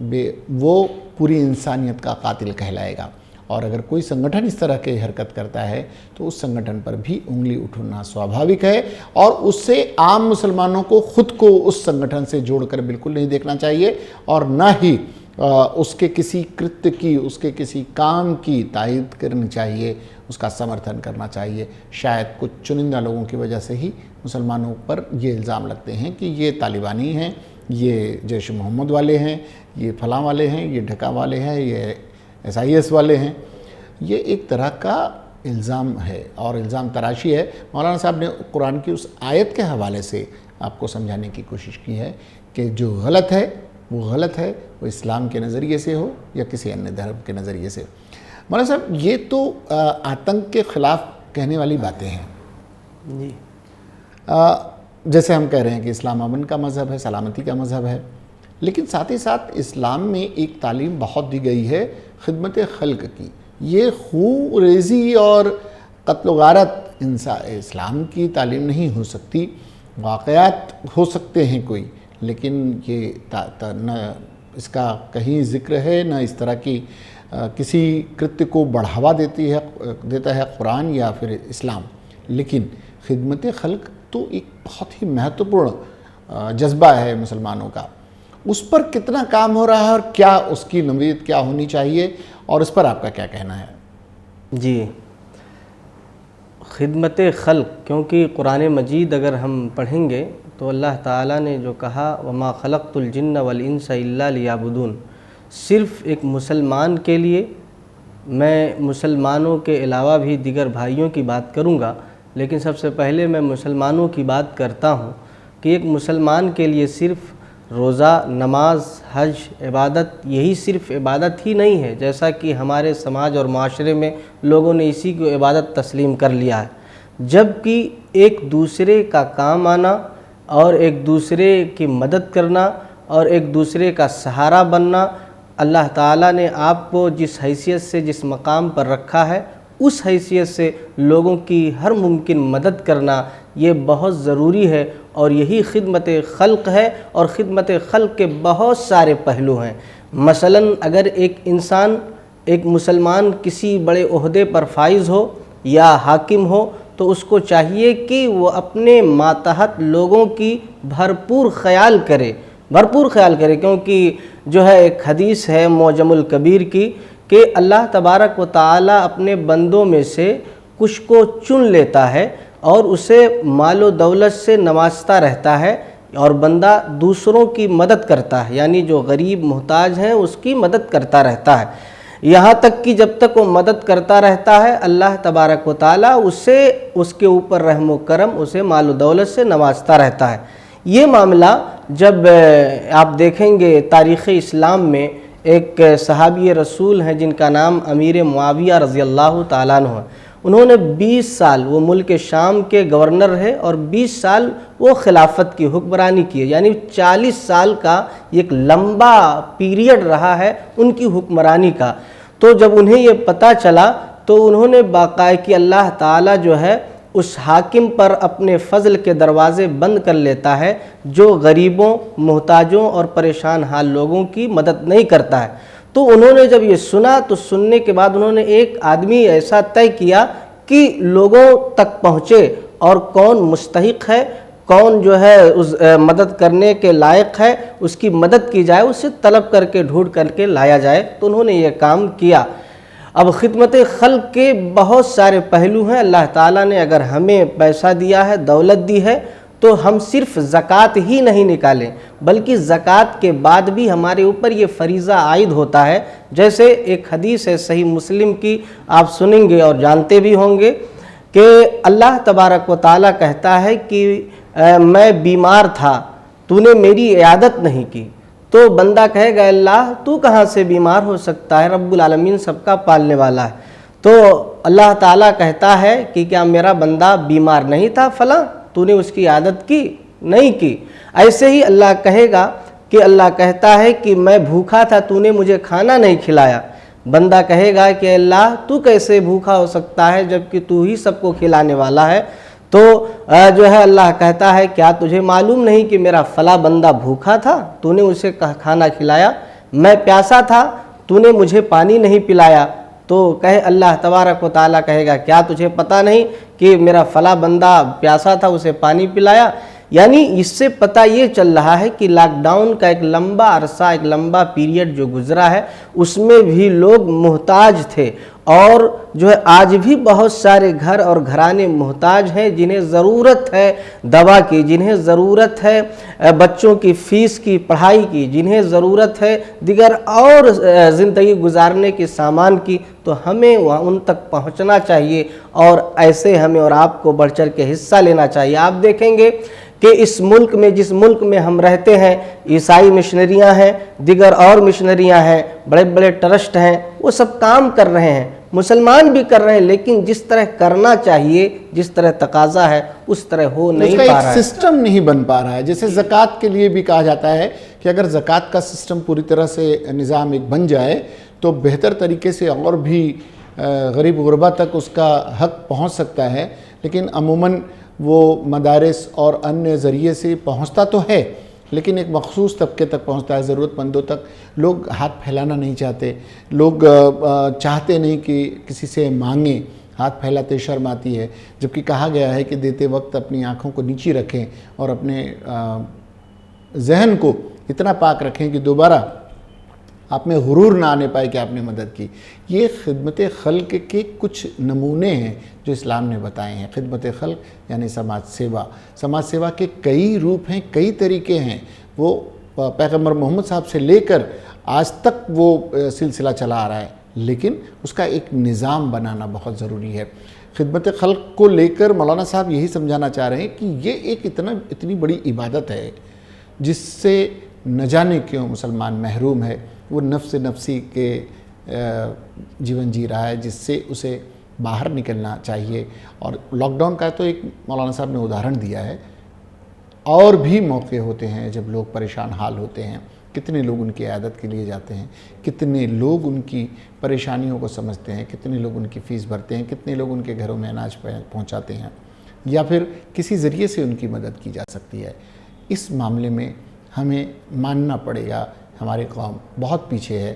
وہ پوری انسانیت کا قاتل کہلائے گا. اور اگر کوئی سنگٹھن اس طرح کی حرکت کرتا ہے تو اس سنگٹھن پر بھی انگلی اٹھنا سوابھاوک ہے، اور اس سے عام مسلمانوں کو خود کو اس سنگٹھن سے جوڑ کر بالکل نہیں دیکھنا چاہیے، اور نہ ہی اس کے کسی کرت کی، اس کے کسی کام کی تائید کرنی چاہیے، اس کا سمرتھن کرنا چاہیے. شاید کچھ چنندہ لوگوں کی وجہ سے ہی مسلمانوں پر یہ الزام لگتے ہیں کہ یہ طالبانی ہیں، یہ جیش محمد والے ہیں، یہ فلاں والے ہیں، یہ ڈھکا والے ہیں، یہ SIS والے ہیں. یہ ایک طرح کا الزام ہے اور الزام تراشی ہے. مولانا صاحب نے قرآن کی اس آیت کے حوالے سے آپ کو سمجھانے کی کوشش کی ہے کہ جو غلط ہے وہ غلط ہے، وہ اسلام کے نظریے سے ہو یا کسی انیہ دھرم کے نظریے سے. مولانا صاحب یہ تو آتنک کے خلاف کہنے والی باتیں ہیں. جی. جیسے ہم کہہ رہے ہیں کہ اسلام امن کا مذہب ہے، سلامتی کا مذہب ہے، لیکن ساتھ ہی ساتھ اسلام میں ایک تعلیم بہت دی گئی ہے خدمت خلق کی. یہ خون ریزی اور قتل و غارت اسلام کی تعلیم نہیں ہو سکتی. واقعات ہو سکتے ہیں کوئی، لیکن یہ نہ اس کا کہیں ذکر ہے، نہ اس طرح کی کسی کرت کو بڑھاوا دیتا ہے قرآن یا پھر اسلام. لیکن خدمت خلق تو ایک بہت ہی مہتوپورن جذبہ ہے مسلمانوں کا. اس پر کتنا کام ہو رہا ہے اور کیا اس کی نوعیت کیا ہونی چاہیے، اور اس پر آپ کا کیا کہنا ہے؟ جی، خدمت خلق، کیونکہ قرآن مجید اگر ہم پڑھیں گے تو اللہ تعالیٰ نے جو کہا وما خلقت الجن والانس الا لیعبدون، صرف ایک مسلمان کے لیے. میں مسلمانوں کے علاوہ بھی دیگر بھائیوں کی بات کروں گا، لیکن سب سے پہلے میں مسلمانوں کی بات کرتا ہوں کہ ایک مسلمان کے لیے صرف روزہ، نماز، حج، عبادت، یہی صرف عبادت ہی نہیں ہے، جیسا کہ ہمارے سماج اور معاشرے میں لوگوں نے اسی کو عبادت تسلیم کر لیا ہے. جبکہ ایک دوسرے کا کام آنا اور ایک دوسرے کی مدد کرنا اور ایک دوسرے کا سہارا بننا، اللہ تعالیٰ نے آپ کو جس حیثیت سے جس مقام پر رکھا ہے اس حیثیت سے لوگوں کی ہر ممکن مدد کرنا یہ بہت ضروری ہے، اور یہی خدمت خلق ہے. اور خدمت خلق کے بہت سارے پہلو ہیں. مثلا اگر ایک انسان، ایک مسلمان کسی بڑے عہدے پر فائز ہو یا حاکم ہو تو اس کو چاہیے کہ وہ اپنے ماتحت لوگوں کی بھرپور خیال کرے، کیونکہ جو ہے ایک حدیث ہے معجم الکبیر کی کہ اللہ تبارک و تعالی اپنے بندوں میں سے کچھ کو چن لیتا ہے اور اسے مال و دولت سے نوازتا رہتا ہے، اور بندہ دوسروں کی مدد کرتا ہے، یعنی جو غریب محتاج ہیں اس کی مدد کرتا رہتا ہے. یہاں تک کہ جب تک وہ مدد کرتا رہتا ہے اللہ تبارک و تعالی اسے، اس کے اوپر رحم و کرم، اسے مال و دولت سے نوازتا رہتا ہے. یہ معاملہ جب آپ دیکھیں گے تاریخ اسلام میں ایک صحابی رسول ہیں جن کا نام امیر معاویہ رضی اللہ تعالیٰ عنہ ہے. انہوں نے 20 سال وہ ملک شام کے گورنر ہے اور 20 سال وہ خلافت کی حکمرانی کی ہے، یعنی 40 سال کا ایک لمبا پیریڈ رہا ہے ان کی حکمرانی کا. تو جب انہیں یہ پتہ چلا تو انہوں نے باقاعدہ کہ اللہ تعالیٰ جو ہے اس حاکم پر اپنے فضل کے دروازے بند کر لیتا ہے جو غریبوں، محتاجوں اور پریشان حال لوگوں کی مدد نہیں کرتا ہے. تو انہوں نے جب یہ سنا تو سننے کے بعد انہوں نے ایک آدمی ایسا طے کیا کہ لوگوں تک پہنچے اور کون مستحق ہے، کون جو ہے اس مدد کرنے کے لائق ہے، اس کی مدد کی جائے، اسے طلب کر کے ڈھونڈ کر کے لایا جائے. تو انہوں نے یہ کام کیا. اب خدمت خلق کے بہت سارے پہلو ہیں. اللہ تعالیٰ نے اگر ہمیں پیسہ دیا ہے، دولت دی ہے، تو ہم صرف زکوٰۃ ہی نہیں نکالیں بلکہ زکوٰۃ کے بعد بھی ہمارے اوپر یہ فریضہ عائد ہوتا ہے. جیسے ایک حدیث ہے صحیح مسلم کی، آپ سنیں گے اور جانتے بھی ہوں گے کہ اللہ تبارک و تعالیٰ کہتا ہے کہ میں بیمار تھا، تو نے میری عیادت نہیں کی. تو بندہ کہے گا اللہ تو کہاں سے بیمار ہو سکتا ہے، رب العالمین سب کا پالنے والا ہے. تو اللہ تعالیٰ کہتا ہے کہ کیا میرا بندہ بیمار نہیں تھا فلاں، تو نے اس کی عادت کی نہیں کی. ایسے ہی اللہ کہے گا کہ اللہ کہتا ہے کہ میں بھوکا تھا، تو نے مجھے کھانا نہیں کھلایا. بندہ کہے گا کہ اللہ تو کیسے بھوکا ہو سکتا ہے جبکہ تو ہی سب کو کھلانے والا ہے. تو جو ہے اللہ کہتا ہے کیا تجھے معلوم نہیں کہ میرا فلاں بندہ بھوکا تھا، تو نے اسے کھانا کھلایا. میں پیاسا تھا تو نے مجھے پانی نہیں پلایا، تو کہے اللہ تبارک و تعالیٰ کہے گا کیا تجھے پتہ نہیں کہ میرا فلاں بندہ پیاسا تھا اسے پانی پلایا؟ یعنی اس سے پتہ یہ چل رہا ہے کہ لاک ڈاؤن کا ایک لمبا عرصہ، ایک لمبا پیریڈ جو گزرا ہے اس میں بھی لوگ محتاج تھے، اور جو ہے آج بھی بہت سارے گھر اور گھرانے محتاج ہیں جنہیں ضرورت ہے دوا کی، جنہیں ضرورت ہے بچوں کی فیس کی، پڑھائی کی، جنہیں ضرورت ہے دیگر اور زندگی گزارنے کے سامان کی، تو ہمیں ان تک پہنچنا چاہیے اور ایسے ہمیں اور آپ کو بڑھ چڑھ کے حصہ لینا چاہیے۔ آپ دیکھیں گے کہ اس ملک میں، جس ملک میں ہم رہتے ہیں، عیسائی مشنریاں ہیں، دیگر اور مشنریاں ہیں، بڑے بڑے ٹرسٹ ہیں، وہ سب کام کر رہے ہیں، مسلمان بھی کر رہے ہیں، لیکن جس طرح کرنا چاہیے، جس طرح تقاضا ہے اس طرح ہو نہیں پا رہا ہے۔ اس کا ایک سسٹم نہیں بن پا رہا ہے۔ جیسے زکوٰۃ کے لیے بھی کہا جاتا ہے کہ اگر زکوٰۃ کا سسٹم پوری طرح سے نظام ایک بن جائے تو بہتر طریقے سے اور بھی غریب غربا تک اس کا حق پہنچ سکتا ہے، لیکن عموماً وہ مدارس اور انیہ ذریعے سے پہنچتا تو ہے، لیکن ایک مخصوص طبقے تک پہنچتا ہے، ضرورت مندوں تک۔ لوگ ہاتھ پھیلانا نہیں چاہتے، لوگ چاہتے نہیں کہ کسی سے مانگیں، ہاتھ پھیلاتے شرم آتی ہے، جبکہ کہا گیا ہے کہ دیتے وقت اپنی آنکھوں کو نیچی رکھیں اور اپنے ذہن کو اتنا پاک رکھیں کہ دوبارہ آپ میں غرور نہ آنے پائے کہ آپ نے مدد کی۔ یہ خدمت خلق کے کچھ نمونے ہیں جو اسلام نے بتائے ہیں۔ خدمت خلق یعنی سماج سیوا، سماج سیوا کے کئی روپ ہیں، کئی طریقے ہیں، وہ پیغمبر محمد صاحب سے لے کر آج تک وہ سلسلہ چلا آ رہا ہے، لیکن اس کا ایک نظام بنانا بہت ضروری ہے۔ خدمت خلق کو لے کر مولانا صاحب یہی سمجھانا چاہ رہے ہیں کہ یہ ایک اتنی بڑی عبادت ہے جس سے نہ جانے کیوں مسلمان محروم ہے۔ وہ نفس نفسی کے جیون جی رہا ہے، جس سے اسے باہر نکلنا چاہیے۔ اور لاک ڈاؤن کا تو ایک مولانا صاحب نے ادھارن دیا ہے، اور بھی موقع ہوتے ہیں جب لوگ پریشان حال ہوتے ہیں، کتنے لوگ ان کی عیادت کے لیے جاتے ہیں، کتنے لوگ ان کی پریشانیوں کو سمجھتے ہیں، کتنے لوگ ان کی فیس بھرتے ہیں، کتنے لوگ ان کے گھروں میں اناج پہنچاتے ہیں، یا پھر کسی ذریعے سے ان کی مدد کی جا سکتی ہے۔ اس معاملے میں ہمیں ماننا پڑے گا ہماری قوم بہت پیچھے ہے،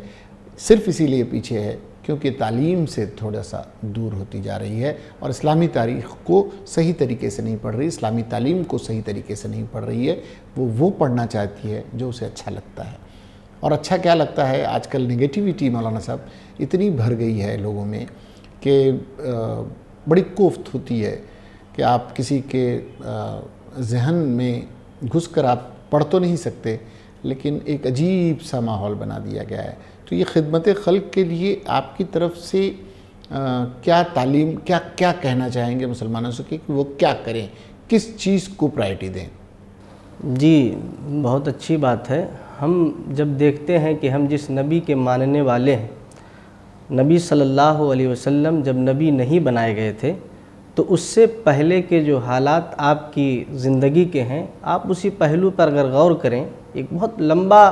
صرف اسی لیے پیچھے ہے کیونکہ تعلیم سے تھوڑا سا دور ہوتی جا رہی ہے، اور اسلامی تاریخ کو صحیح طریقے سے نہیں پڑھ رہی، اسلامی تعلیم کو صحیح طریقے سے نہیں پڑھ رہی ہے۔ وہ پڑھنا چاہتی ہے جو اسے اچھا لگتا ہے، اور اچھا کیا لگتا ہے؟ آج کل نگیٹیوٹی مولانا صاحب اتنی بھر گئی ہے لوگوں میں کہ بڑی کوفت ہوتی ہے کہ آپ کسی کے ذہن میں گھس کر آپ پڑھ تو نہیں سکتے، لیکن ایک عجیب سا ماحول بنا دیا گیا ہے۔ تو یہ خدمت خلق کے لیے آپ کی طرف سے کیا تعلیم، کیا کہنا چاہیں گے مسلمانوں سے کہ وہ کیا کریں، کس چیز کو پرائرٹی دیں؟ جی بہت اچھی بات ہے۔ ہم جب دیکھتے ہیں کہ ہم جس نبی کے ماننے والے ہیں، نبی صلی اللہ علیہ وسلم جب نبی نہیں بنائے گئے تھے تو اس سے پہلے کے جو حالات آپ کی زندگی کے ہیں، آپ اسی پہلو پر اگر غور کریں، ایک بہت لمبا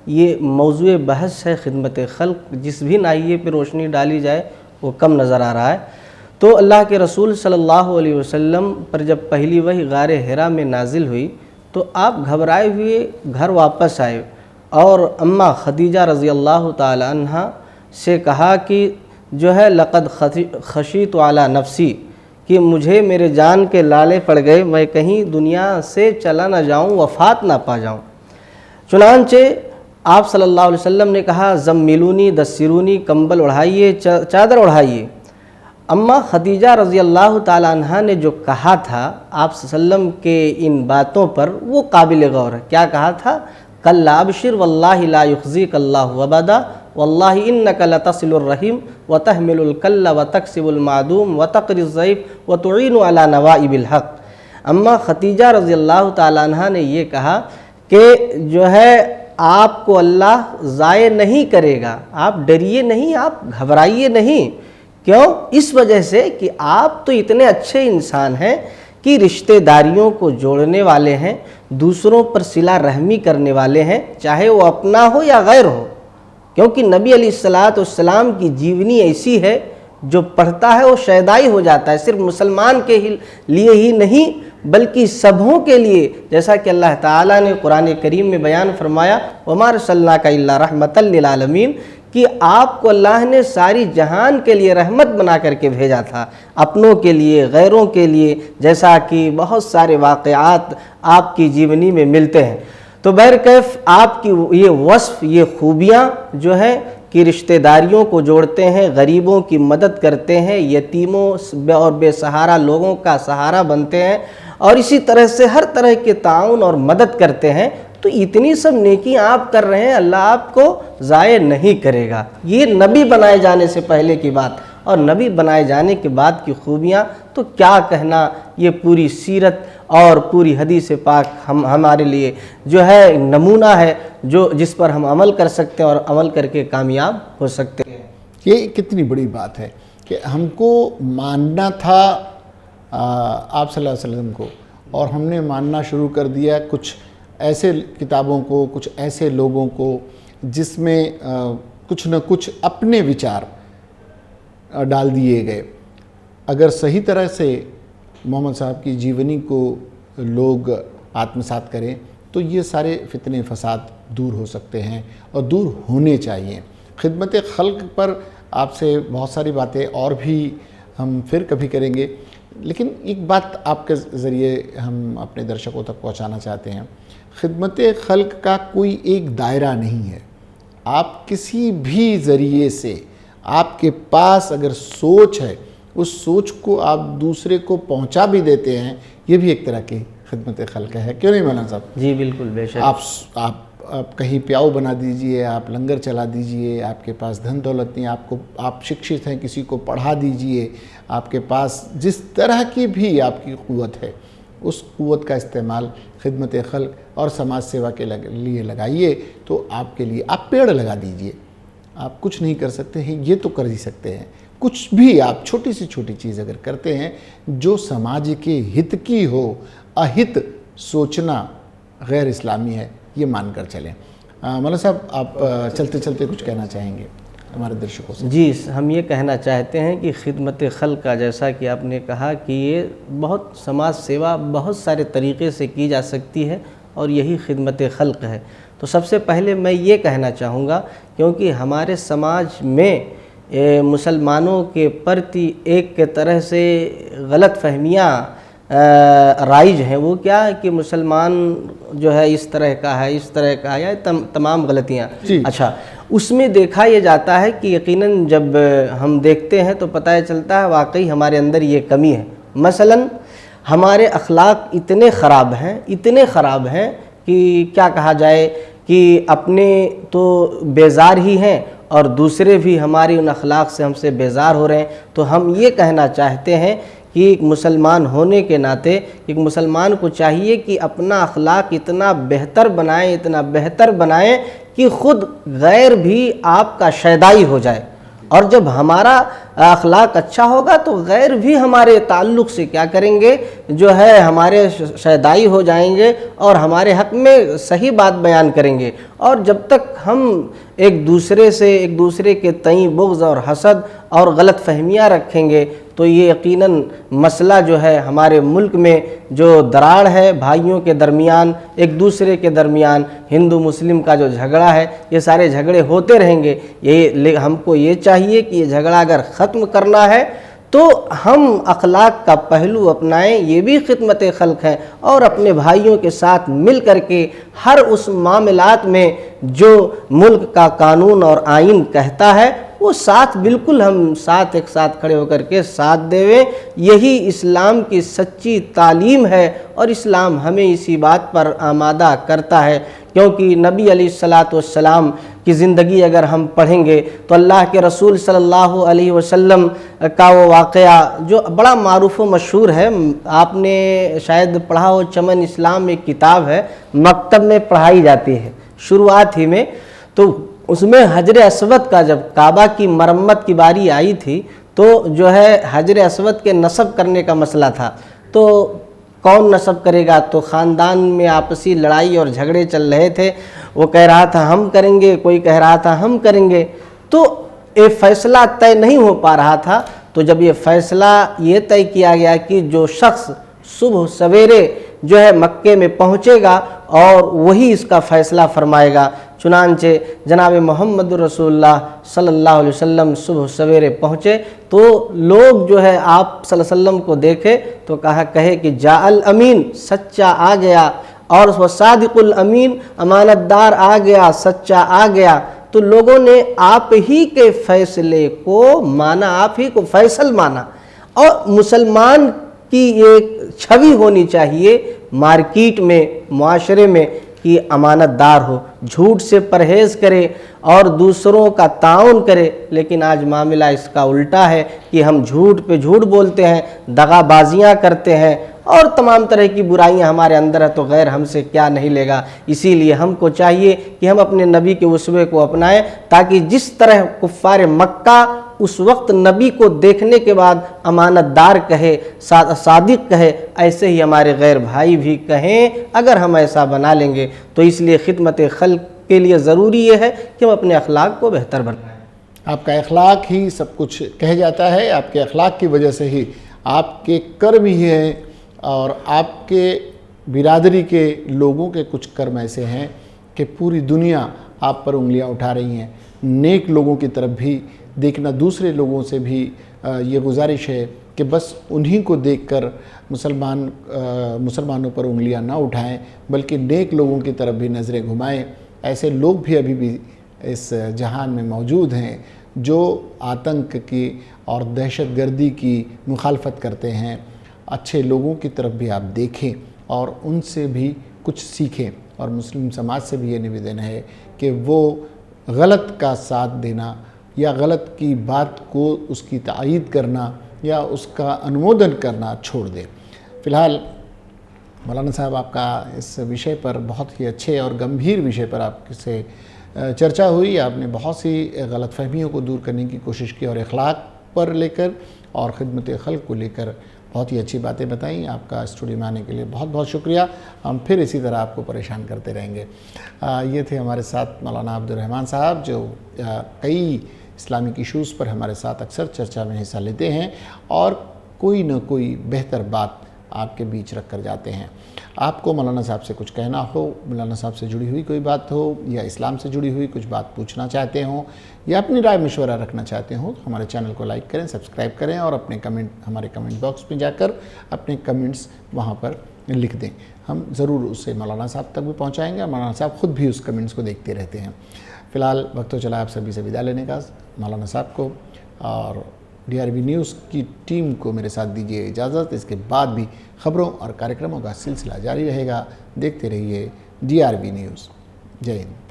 یہ موضوع بحث ہے خدمت خلق، جس بھی ناحیے پہ روشنی ڈالی جائے وہ کم نظر آ رہا ہے۔ تو اللہ کے رسول صلی اللہ علیہ وسلم پر جب پہلی وحی غار حرا میں نازل ہوئی تو آپ گھبرائے ہوئے گھر واپس آئے، اور اماں خدیجہ رضی اللہ تعالی عنہ سے کہا کہ جو ہے لقد خشیت علی نفسی، کہ مجھے میرے جان کے لالے پڑ گئے، میں کہیں دنیا سے چلا نہ جاؤں، وفات نہ پا جاؤں۔ چنانچہ آپ صلی اللہ علیہ وسلم نے کہا زملونی دسرونی، کمبل اڑھائیے، چادر اڑھائیے۔ اماں خدیجہ رضی اللہ تعالی عنہ نے جو کہا تھا آپ صلی اللہ علیہ وسلم کے ان باتوں پر، وہ قابل غور ہے۔ کیا کہا تھا؟ کلا ابشر واللہ لا یخزیک اللہ ابدا واللہ انک لتصل الرحم وتحمل الکل وتکسب المعدوم وتقری الضیف وتعین علی نوائب الحق۔ اماں خدیجہ رضی اللہ تعالی عنہ نے یہ کہا کہ جو ہے آپ کو اللہ ضائع نہیں کرے گا، آپ ڈریے نہیں، آپ گھبرائیے نہیں۔ کیوں؟ اس وجہ سے کہ آپ تو اتنے اچھے انسان ہیں کہ رشتہ داریوں کو جوڑنے والے ہیں، دوسروں پر صلہ رحمی کرنے والے ہیں، چاہے وہ اپنا ہو یا غیر ہو، کیونکہ نبی علیہ السلام کی جیونی ایسی ہے جو پڑھتا ہے وہ شیدائی ہو جاتا ہے۔ صرف مسلمان کے لیے ہی نہیں بلکہ سبوں کے لیے، جیسا کہ اللہ تعالیٰ نے قرآن کریم میں بیان فرمایا وَمَا أَرْسَلْنَاكَ إِلَّا رَحْمَةً لِلْعَالَمِينَ، کہ آپ کو اللہ نے ساری جہان کے لیے رحمت بنا کر کے بھیجا تھا، اپنوں کے لیے، غیروں کے لیے، جیسا کہ بہت سارے واقعات آپ کی جیونی میں ملتے ہیں۔ تو بہرکیف آپ کی یہ وصف، یہ خوبیاں جو ہے کہ رشتہ داریوں کو جوڑتے ہیں، غریبوں کی مدد کرتے ہیں، یتیموں اور بے سہارا لوگوں کا سہارا بنتے ہیں، اور اسی طرح سے ہر طرح کے تعاون اور مدد کرتے ہیں، تو اتنی سب نیکیاں آپ کر رہے ہیں، اللہ آپ کو ضائع نہیں کرے گا۔ یہ نبی بنائے جانے سے پہلے کی بات، اور نبی بنائے جانے کے بعد کی خوبیاں تو کیا کہنا، یہ پوری سیرت اور پوری حدیث پاک ہمارے لیے جو ہے نمونہ ہے، جس پر ہم عمل کر سکتے ہیں اور عمل کر کے کامیاب ہو سکتے ہیں۔ یہ کتنی بڑی بات ہے کہ ہم کو ماننا تھا آپ صلی اللہ علیہ وسلم کو، اور ہم نے ماننا شروع کر دیا کچھ ایسے کتابوں کو، کچھ ایسے لوگوں کو جس میں کچھ نہ کچھ اپنے وچار ڈال دیے گئے۔ اگر صحیح طرح سے محمد صاحب کی جیونی کو لوگ آتمسات کریں تو یہ سارے فتنے فساد دور ہو سکتے ہیں اور دور ہونے چاہیے۔ خدمت خلق پر آپ سے بہت ساری باتیں اور بھی ہم پھر کبھی کریں گے، لیکن ایک بات آپ کے ذریعے ہم اپنے درشکوں تک پہنچانا چاہتے ہیں۔ خدمت خلق کا کوئی ایک دائرہ نہیں ہے، آپ کسی بھی ذریعے سے آپ کے پاس اگر سوچ ہے، اس سوچ کو آپ دوسرے کو پہنچا بھی دیتے ہیں، یہ بھی ایک طرح کی خدمت خلق ہے، کیوں نہیں مولانا صاحب؟ جی بالکل، بے شک۔ آپ کہیں پیاؤ بنا دیجئے، آپ لنگر چلا دیجئے، آپ کے پاس دھن دولت نہیں، آپ شکشت ہیں، کسی کو پڑھا دیجئے، آپ کے پاس جس طرح کی بھی آپ کی قوت ہے اس قوت کا استعمال خدمت خلق اور سماج سیوا کے لیے لگائیے، تو آپ کے لیے آپ پیڑ لگا دیجئے۔ آپ کچھ نہیں کر سکتے ہیں، یہ تو کر ہی سکتے ہیں، کچھ بھی آپ چھوٹی سے چھوٹی چیز اگر کرتے ہیں جو سماج کے ہت کی ہو، اہت سوچنا غیر اسلامی ہے، یہ مان کر چلیں۔ مولانا صاحب، آپ چلتے چلتے کچھ کہنا چاہیں گے ہمارے درشکوں سے؟ جی، ہم یہ کہنا چاہتے ہیں کہ خدمت خلق کا، جیسا کہ آپ نے کہا کہ یہ بہت سماج سیوا بہت سارے طریقے سے کی جا سکتی ہے، اور یہی خدمت خلق ہے۔ تو سب سے پہلے میں یہ کہنا چاہوں گا، کیونکہ ہمارے سماج میں مسلمانوں کے پرتی ایک طرح سے غلط فہمیاں رائج ہیں، وہ کیا ہے کہ مسلمان جو ہے اس طرح کا ہے، اس طرح کا ہے، یا تمام غلطیاں۔ اچھا، اس میں دیکھا یہ جاتا ہے کہ یقیناً جب ہم دیکھتے ہیں تو پتہ چلتا ہے واقعی ہمارے اندر یہ کمی ہے۔ مثلاً ہمارے اخلاق اتنے خراب ہیں کہ کیا کہا جائے کہ اپنے تو بیزار ہی ہیں اور دوسرے بھی ہماری ان اخلاق سے ہم سے بیزار ہو رہے ہیں۔ تو ہم یہ کہنا چاہتے ہیں کہ ایک مسلمان ہونے کے ناطے ایک مسلمان کو چاہیے کہ اپنا اخلاق اتنا بہتر بنائیں کہ خود غیر بھی آپ کا شیدائی ہو جائے، اور جب ہمارا اخلاق اچھا ہوگا تو غیر بھی ہمارے تعلق سے کیا کریں گے، جو ہے ہمارے شیدائی ہو جائیں گے اور ہمارے حق میں صحیح بات بیان کریں گے۔ اور جب تک ہم ایک دوسرے کے تئیں بغض اور حسد اور غلط فہمیاں رکھیں گے تو یہ یقیناً مسئلہ جو ہے ہمارے ملک میں جو دراڑ ہے بھائیوں کے درمیان، ایک دوسرے کے درمیان، ہندو مسلم کا جو جھگڑا ہے، یہ سارے جھگڑے ہوتے رہیں گے۔ ہم کو یہ چاہیے کہ یہ جھگڑا اگر ختم کرنا ہے تو ہم اخلاق کا پہلو اپنائیں، یہ بھی خدمت خلق ہے، اور اپنے بھائیوں کے ساتھ مل کر کے ہر اس معاملات میں جو ملک کا قانون اور آئین کہتا ہے وہ بالکل ہم ایک ساتھ کھڑے ہو کر کے ساتھ دیویں۔ یہی اسلام کی سچی تعلیم ہے، اور اسلام ہمیں اسی بات پر آمادہ کرتا ہے، کیونکہ نبی علیہ السلام کی زندگی اگر ہم پڑھیں گے تو اللہ کے رسول صلی اللہ علیہ وسلم کا وہ واقعہ جو بڑا معروف و مشہور ہے، آپ نے شاید پڑھا ہو، چمن اسلام ایک کتاب ہے، مکتب میں پڑھائی جاتی ہے شروعات ہی میں۔ تو اس میں حجر اسود کا، جب کعبہ کی مرمت کی باری آئی تھی تو جو ہے حجر اسود کے نصب کرنے کا مسئلہ تھا، تو کون نصب کرے گا؟ تو خاندان میں آپسی لڑائی اور جھگڑے چل رہے تھے، وہ کہہ رہا تھا ہم کریں گے، کوئی کہہ رہا تھا ہم کریں گے، تو یہ فیصلہ طے نہیں ہو پا رہا تھا۔ تو جب یہ فیصلہ یہ طے کیا گیا کہ جو شخص صبح سویرے جو ہے مکے میں پہنچے گا اور وہی اس کا فیصلہ فرمائے گا۔ چنانچہ جناب محمد رسول اللہ صلی اللہ علیہ وسلم صبح سویرے پہنچے تو لوگ جو ہے آپ صلی اللہ علیہ وسلم کو دیکھے تو کہے کہ جاء الامین، سچا آ گیا، اور وہ صادق الامین، امانت دار آ گیا، سچا آ گیا۔ تو لوگوں نے آپ ہی کے فیصلے کو مانا، آپ ہی کو فیصل مانا۔ اور مسلمان کی ایک چھوی ہونی چاہیے مارکیٹ میں، معاشرے میں، کہ امانت دار ہو، جھوٹ سے پرہیز کرے اور دوسروں کا تعاون کرے۔ لیکن آج معاملہ اس کا الٹا ہے کہ ہم جھوٹ پہ جھوٹ بولتے ہیں، دغا بازیاں کرتے ہیں اور تمام طرح کی برائیاں ہمارے اندر ہے، تو غیر ہم سے کیا نہیں لے گا۔ اسی لیے ہم کو چاہیے کہ ہم اپنے نبی کے اسوے کو اپنائیں، تاکہ جس طرح کفار مکہ اس وقت نبی کو دیکھنے کے بعد امانت دار کہے، صادق کہے، ایسے ہی ہمارے غیر بھائی بھی کہیں اگر ہم ایسا بنا لیں گے۔ تو اس لیے خدمت خلق کے لیے ضروری یہ ہے کہ ہم اپنے اخلاق کو بہتر بنائیں۔ آپ کا اخلاق ہی سب کچھ کہہ جاتا ہے، آپ کے اخلاق کی وجہ سے ہی آپ کے کرم ہی ہیں، اور آپ کے برادری کے لوگوں کے کچھ کرم ایسے ہیں کہ پوری دنیا آپ پر انگلیاں اٹھا رہی ہیں۔ نیک لوگوں کی طرف بھی دیکھنا، دوسرے لوگوں سے بھی یہ گزارش ہے کہ بس انہی کو دیکھ کر مسلمانوں پر انگلیاں نہ اٹھائیں، بلکہ نیک لوگوں کی طرف بھی نظریں گھمائیں۔ ایسے لوگ بھی ابھی بھی اس جہان میں موجود ہیں جو آتنک کی اور دہشت گردی کی مخالفت کرتے ہیں۔ اچھے لوگوں کی طرف بھی آپ دیکھیں اور ان سے بھی کچھ سیکھیں، اور مسلم سماج سے بھی یہ نویدن ہے کہ وہ غلط کا ساتھ دینا یا غلط کی بات کو اس کی تائید کرنا یا اس کا انمودن کرنا چھوڑ دیں۔ فی الحال مولانا صاحب، آپ کا اس وشے پر بہت ہی اچھے اور گمبھیر وشے پر آپ سے چرچا ہوئی۔ آپ نے بہت سی غلط فہمیوں کو دور کرنے کی کوشش کی اور اخلاق پر لے کر اور خدمت خلق کو لے کر بہت ہی اچھی باتیں بتائیں۔ آپ کا اسٹوڈیو میں آنے کے لیے بہت بہت شکریہ۔ ہم پھر اسی طرح آپ کو پریشان کرتے رہیں گے۔ یہ تھے ہمارے ساتھ مولانا عبدالرحمن صاحب، جو کئی اسلامک ایشوز پر ہمارے ساتھ اکثر چرچا میں حصہ لیتے ہیں اور کوئی نہ کوئی بہتر بات آپ کے بیچ رکھ کر جاتے ہیں۔ آپ کو مولانا صاحب سے کچھ کہنا ہو، مولانا صاحب سے جڑی ہوئی کوئی بات ہو، یا اسلام سے جڑی ہوئی کچھ بات پوچھنا چاہتے ہوں، یا اپنی رائے مشورہ رکھنا چاہتے ہوں، تو ہمارے چینل کو لائک کریں، سبسکرائب کریں اور اپنے کمنٹ ہمارے کمنٹ باکس میں جا کر اپنے کمنٹس وہاں پر لکھ دیں۔ ہم ضرور اسے مولانا صاحب تک بھی پہنچائیں گے، اور مولانا صاحب خود بھی اس کمنٹس کو دیکھتے رہتے ہیں۔ فی الحال وقت تو چلا آپ سبھی سے ودا لینے کا۔ مولانا صاحب کو اور DRV نیوز کی ٹیم کو میرے ساتھ دیجیے اجازت۔ اس کے بعد بھی خبروں اور کارکرموں کا سلسلہ جاری رہے گا۔ دیکھتے رہیے DRV نیوز۔ جے ہند۔